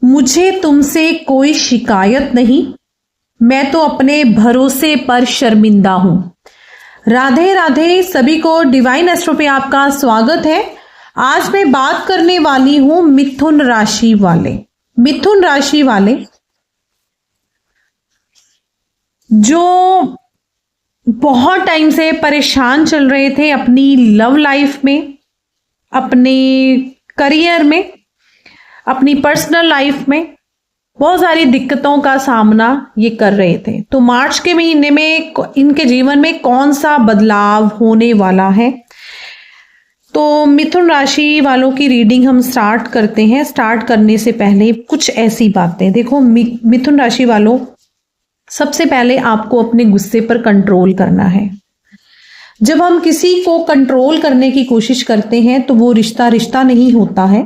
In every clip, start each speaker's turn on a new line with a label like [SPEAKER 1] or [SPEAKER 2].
[SPEAKER 1] मुझे तुमसे कोई शिकायत नहीं, मैं तो अपने भरोसे पर शर्मिंदा हूं। राधे राधे, सभी को डिवाइन एस्ट्रो पे आपका स्वागत है। आज मैं बात करने वाली हूं मिथुन राशि वाले। मिथुन राशि वाले जो बहुत टाइम से परेशान चल रहे थे अपनी लव लाइफ में, अपने करियर में, अपनी पर्सनल लाइफ में बहुत सारी दिक्कतों का सामना ये कर रहे थे। तो मार्च के महीने में इनके जीवन में कौन सा बदलाव होने वाला है, तो मिथुन राशि वालों की रीडिंग हम स्टार्ट करते हैं। स्टार्ट करने से पहले कुछ ऐसी बातें देखो। मिथुन राशि वालों, सबसे पहले आपको अपने गुस्से पर कंट्रोल करना है। जब हम किसी को कंट्रोल करने की कोशिश करते हैं तो वो रिश्ता रिश्ता नहीं होता है,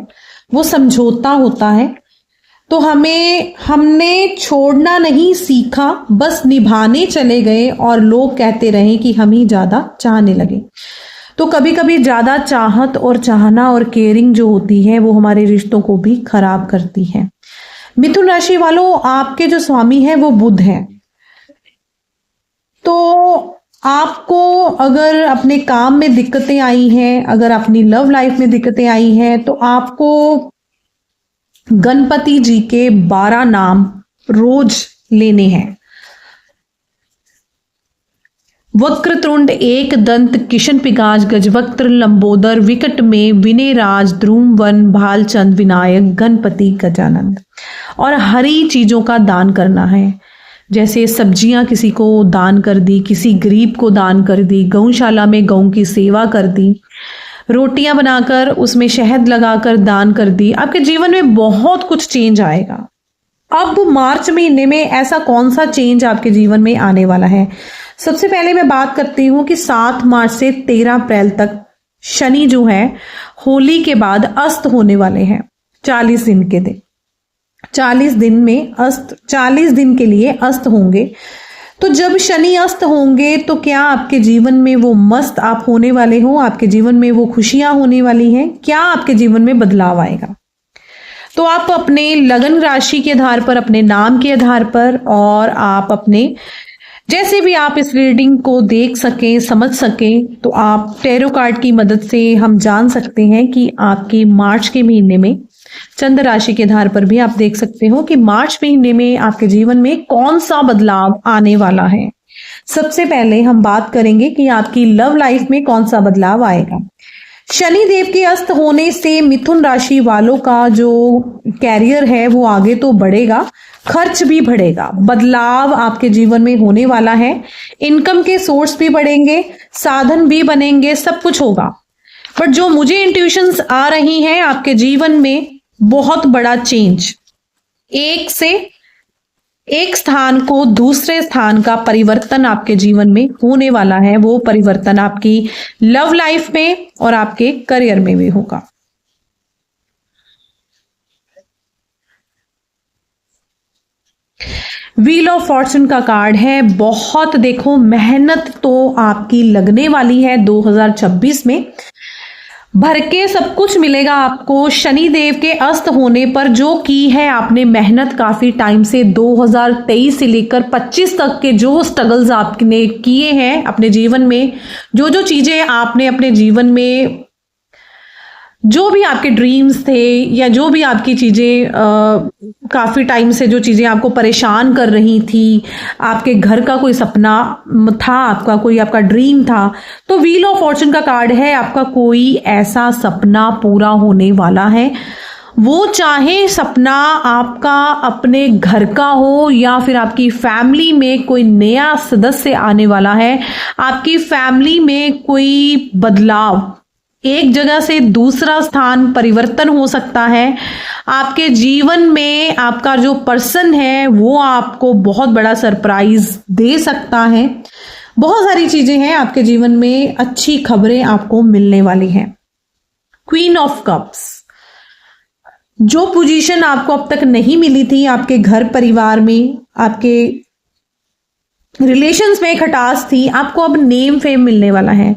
[SPEAKER 1] वो समझौता होता है। तो हमने छोड़ना नहीं सीखा, बस निभाने चले गए और लोग कहते रहे कि हम ही ज्यादा चाहने लगे। तो कभी कभी ज्यादा चाहत और चाहना और केयरिंग जो होती है वो हमारे रिश्तों को भी खराब करती है। मिथुन राशि वालों, आपके जो स्वामी है वो बुध है। तो आपको अगर अपने काम में दिक्कतें आई हैं, अगर अपनी लव लाइफ में दिक्कतें आई हैं, तो आपको गणपति जी के 12 नाम रोज लेने हैं। वक्रतुंड, एक दंत, किशन पिगाज, गजवक्त्र, लंबोदर, विकट में, विनयराज, ध्रुव वन, भालचंद, विनायक, गणपति, गजानंद। और हरी चीजों का दान करना है। जैसे सब्जियां किसी को दान कर दी, किसी गरीब को दान कर दी, गौशाला में गौ की सेवा कर दी, रोटियां बनाकर उसमें शहद लगाकर दान कर दी। आपके जीवन में बहुत कुछ चेंज आएगा। अब मार्च महीने में ऐसा कौन सा चेंज आपके जीवन में आने वाला है? सबसे पहले मैं बात करती हूँ कि 7 मार्च से 13 अप्रैल तक शनि जो है होली के बाद अस्त होने वाले हैं। 40 दिन के दिन, 40 दिन में अस्त, 40 दिन के लिए अस्त होंगे। तो जब शनि अस्त होंगे तो क्या आपके जीवन में वो मस्त आप होने वाले हो? आपके जीवन में वो खुशियां होने वाली हैं? क्या आपके जीवन में बदलाव आएगा? तो आप अपने लगन राशि के आधार पर, अपने नाम के आधार पर, और आप अपने जैसे भी आप इस रीडिंग को देख सकें, समझ सकें, तो आप टैरो कार्ड की मदद से हम जान सकते हैं कि आपकी मार्च के महीने में, चंद्र राशि के आधार पर भी आप देख सकते हो कि मार्च महीने में आपके जीवन में कौन सा बदलाव आने वाला है। सबसे पहले हम बात करेंगे कि आपकी लव लाइफ में कौन सा बदलाव आएगा। शनि देव के अस्त होने से मिथुन राशि वालों का जो कैरियर है वो आगे तो बढ़ेगा, खर्च भी बढ़ेगा। बदलाव आपके जीवन में होने वाला है। इनकम के सोर्स भी बढ़ेंगे, साधन भी बनेंगे, सब कुछ होगा। बट जो मुझे इंट्यूशंस आ रही हैं, आपके जीवन में बहुत बड़ा चेंज, एक स्थान को दूसरे स्थान का परिवर्तन आपके जीवन में होने वाला है। वो परिवर्तन आपकी लव लाइफ में और आपके करियर में भी होगा। व्हील ऑफ फॉर्चून का कार्ड है। बहुत देखो, मेहनत तो आपकी लगने वाली है 2026 में। भर के सब कुछ मिलेगा आपको। शनि देव के अस्त होने पर जो की है आपने मेहनत काफी टाइम से, 2023 से लेकर 25 तक के जो स्ट्रगल्स आपने किए हैं अपने जीवन में, जो जो चीजें आपने अपने जीवन में, जो भी आपके ड्रीम्स थे या जो भी आपकी चीजें काफी टाइम से जो चीजें आपको परेशान कर रही थी, आपके घर का कोई सपना था, आपका ड्रीम था, तो व्हील ऑफ फॉर्चून का कार्ड है। आपका कोई ऐसा सपना पूरा होने वाला है। वो चाहे सपना आपका अपने घर का हो या फिर आपकी फैमिली में कोई नया सदस्य आने वाला है, आपकी फैमिली में कोई बदलाव, एक जगह से दूसरा स्थान परिवर्तन हो सकता है। आपके जीवन में आपका जो पर्सन है वो आपको बहुत बड़ा सरप्राइज दे सकता है। बहुत सारी चीजें हैं आपके जीवन में, अच्छी खबरें आपको मिलने वाली हैं। क्वीन ऑफ कप्स, जो पोजीशन आपको अब तक नहीं मिली थी आपके घर परिवार में, आपके रिलेशंस में खटास थी, आपको अब नेम फेम मिलने वाला है।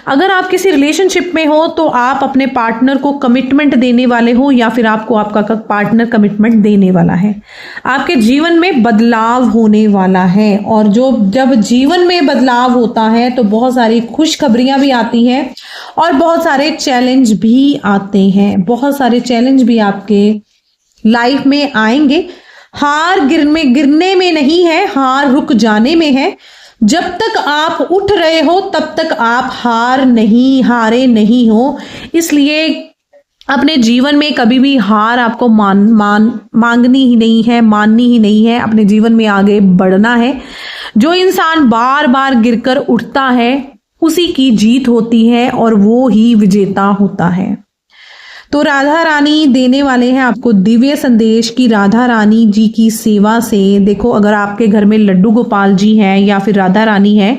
[SPEAKER 1] अगर आप किसी रिलेशनशिप में हो तो आप अपने पार्टनर को कमिटमेंट देने वाले हो या फिर आपको आपका पार्टनर कमिटमेंट देने वाला है। आपके जीवन में बदलाव होने वाला है, और जब जीवन में बदलाव होता है तो बहुत सारी खुशखबरियां भी आती हैं और बहुत सारे चैलेंज भी आते हैं। बहुत सारे चैलेंज भी आपके लाइफ में आएंगे। हार गिरने में नहीं है, हार रुक जाने में है। जब तक आप उठ रहे हो तब तक आप हारे नहीं हो। इसलिए अपने जीवन में कभी भी हार आपको मांगनी ही नहीं है, माननी ही नहीं है। अपने जीवन में आगे बढ़ना है। जो इंसान बार बार गिरकर उठता है उसी की जीत होती है और वो ही विजेता होता है। तो राधा रानी देने वाले हैं आपको दिव्य संदेश की राधा रानी जी की सेवा से। देखो, अगर आपके घर में लड्डू गोपाल जी हैं या फिर राधा रानी है,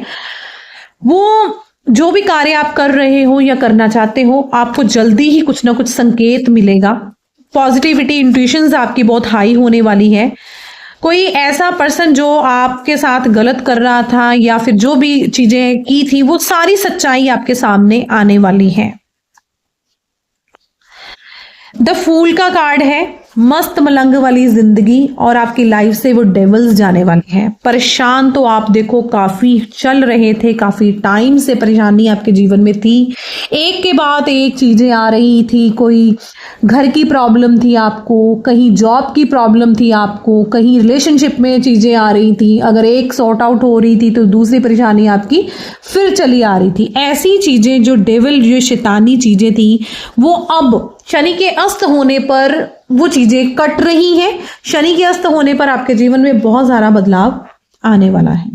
[SPEAKER 1] वो जो भी कार्य आप कर रहे हो या करना चाहते हो, आपको जल्दी ही कुछ ना कुछ संकेत मिलेगा। पॉजिटिविटी, इंट्यूशंस आपकी बहुत हाई होने वाली है। कोई ऐसा पर्सन जो आपके साथ गलत कर रहा था या फिर जो भी चीजें की थी, वो सारी सच्चाई आपके सामने आने वाली है। द फूल का कार्ड है, मस्त मलंग वाली जिंदगी, और आपकी लाइफ से वो डेविल्स जाने वाले हैं। परेशान तो आप देखो काफी चल रहे थे, काफी टाइम से परेशानी आपके जीवन में थी। एक के बाद एक चीजें आ रही थी। कोई घर की प्रॉब्लम थी आपको, कहीं जॉब की प्रॉब्लम थी आपको, कहीं रिलेशनशिप में चीजें आ रही थी। अगर एक सॉर्ट आउट हो रही थी तो दूसरी परेशानी आपकी फिर चली आ रही थी। ऐसी चीजें जो डेविल, जो शैतानी चीजें थी, वो अब शनि के अस्त होने पर वो चीजें कट रही हैं। शनि के अस्त होने पर आपके जीवन में बहुत सारा बदलाव आने वाला है।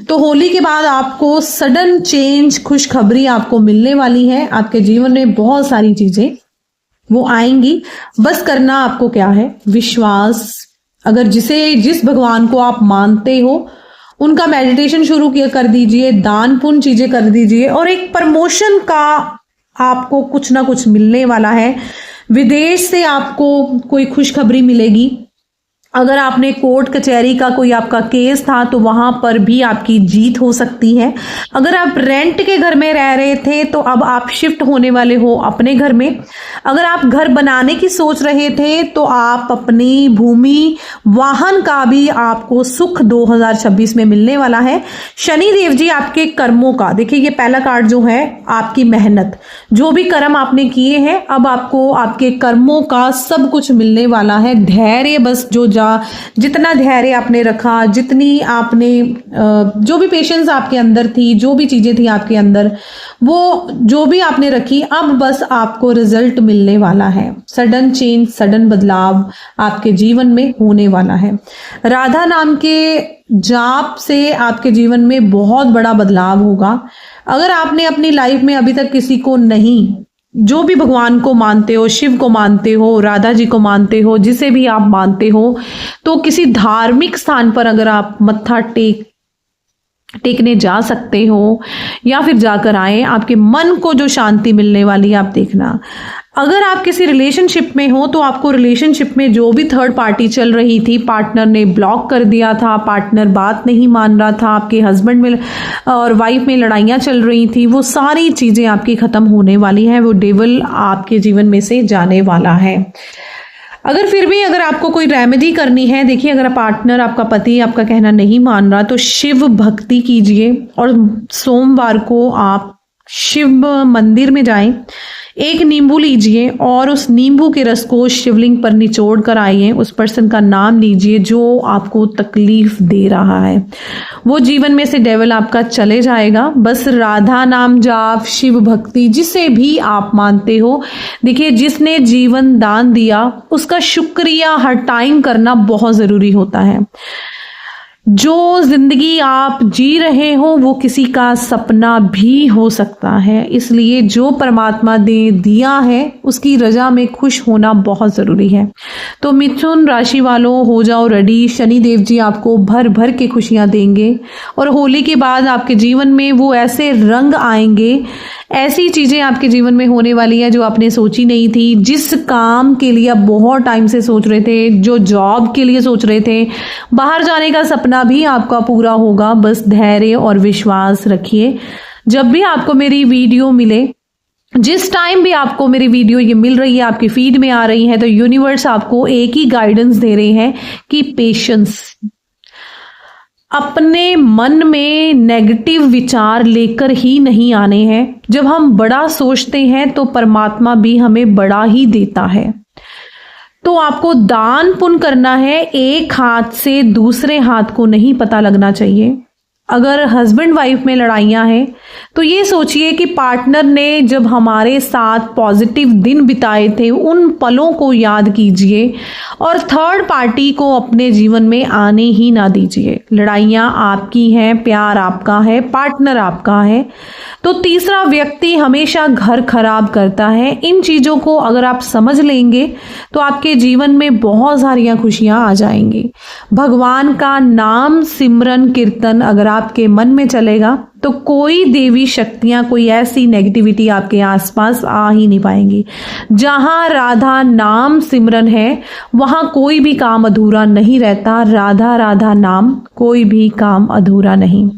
[SPEAKER 1] तो होली के बाद आपको सडन चेंज, खुशखबरी आपको मिलने वाली है। आपके जीवन में बहुत सारी चीजें वो आएंगी। बस करना आपको क्या है, विश्वास। अगर जिस भगवान को आप मानते हो उनका मेडिटेशन शुरू कर दीजिए, दान पुण्य चीजें कर दीजिए, और एक प्रमोशन का आपको कुछ ना कुछ मिलने वाला है। विदेश से आपको कोई खुशखबरी मिलेगी। अगर आपने कोर्ट कचहरी का कोई आपका केस था तो वहां पर भी आपकी जीत हो सकती है। अगर आप रेंट के घर में रह रहे थे तो अब आप शिफ्ट होने वाले हो अपने घर में। अगर आप घर बनाने की सोच रहे थे तो आप अपनी भूमि, वाहन का भी आपको सुख 2026 में मिलने वाला है। शनि देव जी आपके कर्मों का, देखिए ये पहला कार्ड जो है, आपकी मेहनत, जो भी कर्म आपने किए हैं, अब आपको आपके कर्मों का सब कुछ मिलने वाला है। धैर्य, बस जितना धैर्य आपने रखा, जितनी आपने जो भी पेशेंस आपके अंदर थी, जो भी चीजें थी आपके अंदर, वो जो भी आपने रखी, अब बस आपको रिजल्ट मिलने वाला है। सडन चेंज, सडन बदलाव आपके जीवन में होने वाला है। राधा नाम के जाप से आपके जीवन में बहुत बड़ा बदलाव होगा। अगर आपने अपनी लाइफ में अभी तक किसी को नहीं, जो भी भगवान को मानते हो, शिव को मानते हो, राधा जी को मानते हो, जिसे भी आप मानते हो, तो किसी धार्मिक स्थान पर अगर आप मत्था टेकने जा सकते हो या फिर जाकर आए, आपके मन को जो शांति मिलने वाली है आप देखना। अगर आप किसी रिलेशनशिप में हो तो आपको रिलेशनशिप में जो भी थर्ड पार्टी चल रही थी, पार्टनर ने ब्लॉक कर दिया था, पार्टनर बात नहीं मान रहा था, आपके हस्बैंड में और वाइफ में लड़ाइयाँ चल रही थी, वो सारी चीज़ें आपकी ख़त्म होने वाली हैं। वो डेविल आपके जीवन में से जाने वाला है। अगर फिर भी अगर आपको कोई रेमेडी करनी है, देखिए अगर पार्टनर, आपका पति आपका कहना नहीं मान रहा तो शिव भक्ति कीजिए, और सोमवार को आप शिव मंदिर में जाएं, एक नींबू लीजिए और उस नींबू के रस को शिवलिंग पर निचोड़ कर आइए। उस पर्सन का नाम लीजिए जो आपको तकलीफ दे रहा है, वो जीवन में से डेविल आपका चले जाएगा। बस राधा नाम जाप, शिव भक्ति, जिसे भी आप मानते हो, देखिए जिसने जीवन दान दिया उसका शुक्रिया हर टाइम करना बहुत ज़रूरी होता है। जो जिंदगी आप जी रहे हो वो किसी का सपना भी हो सकता है, इसलिए जो परमात्मा ने दिया है उसकी रजा में खुश होना बहुत ज़रूरी है। तो मिथुन राशि वालों, हो जाओ रेडी। शनि देव जी आपको भर भर के खुशियां देंगे, और होली के बाद आपके जीवन में वो ऐसे रंग आएंगे, ऐसी चीज़ें आपके जीवन में होने वाली है जो आपने सोची नहीं थी। जिस काम के लिए आप बहुत टाइम से सोच रहे थे, जो जॉब के लिए सोच रहे थे, बाहर जाने का सपना भी आपका पूरा होगा। बस धैर्य और विश्वास रखिए। जब भी आपको मेरी वीडियो मिले, जिस टाइम भी आपको मेरी वीडियो ये मिल रही है, आपकी फीड में आ रही है, तो यूनिवर्स आपको एक ही गाइडेंस दे रहे हैं कि पेशेंस। अपने मन में नेगेटिव विचार लेकर ही नहीं आने हैं। जब हम बड़ा सोचते हैं तो परमात्मा भी हमें बड़ा ही देता है। तो आपको दान पुण्य करना है, एक हाथ से दूसरे हाथ को नहीं पता लगना चाहिए। अगर हस्बैंड वाइफ में लड़ाइयाँ हैं तो ये सोचिए कि पार्टनर ने जब हमारे साथ पॉजिटिव दिन बिताए थे, उन पलों को याद कीजिए और थर्ड पार्टी को अपने जीवन में आने ही ना दीजिए। लड़ाइयाँ आपकी हैं, प्यार आपका है, पार्टनर आपका है, तो तीसरा व्यक्ति हमेशा घर खराब करता है। इन चीज़ों को अगर आप समझ लेंगे तो आपके जीवन में बहुत सारियाँ खुशियाँ आ जाएंगी। भगवान का नाम सिमरन कीर्तन अगर आपके मन में चलेगा तो कोई देवी शक्तियां, कोई ऐसी नेगेटिविटी आपके आसपास आ ही नहीं पाएंगी। जहां राधा नाम सिमरन है वहां कोई भी काम अधूरा नहीं रहता। राधा राधा नाम, कोई भी काम अधूरा नहीं।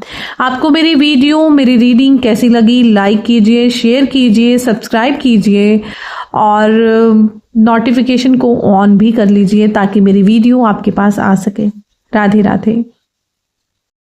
[SPEAKER 1] आपको मेरी वीडियो, मेरी रीडिंग कैसी लगी? लाइक कीजिए, शेयर कीजिए, सब्सक्राइब कीजिए और नोटिफिकेशन को ऑन भी कर लीजिए ताकि मेरी वीडियो आपके पास आ सके। राधे राधे।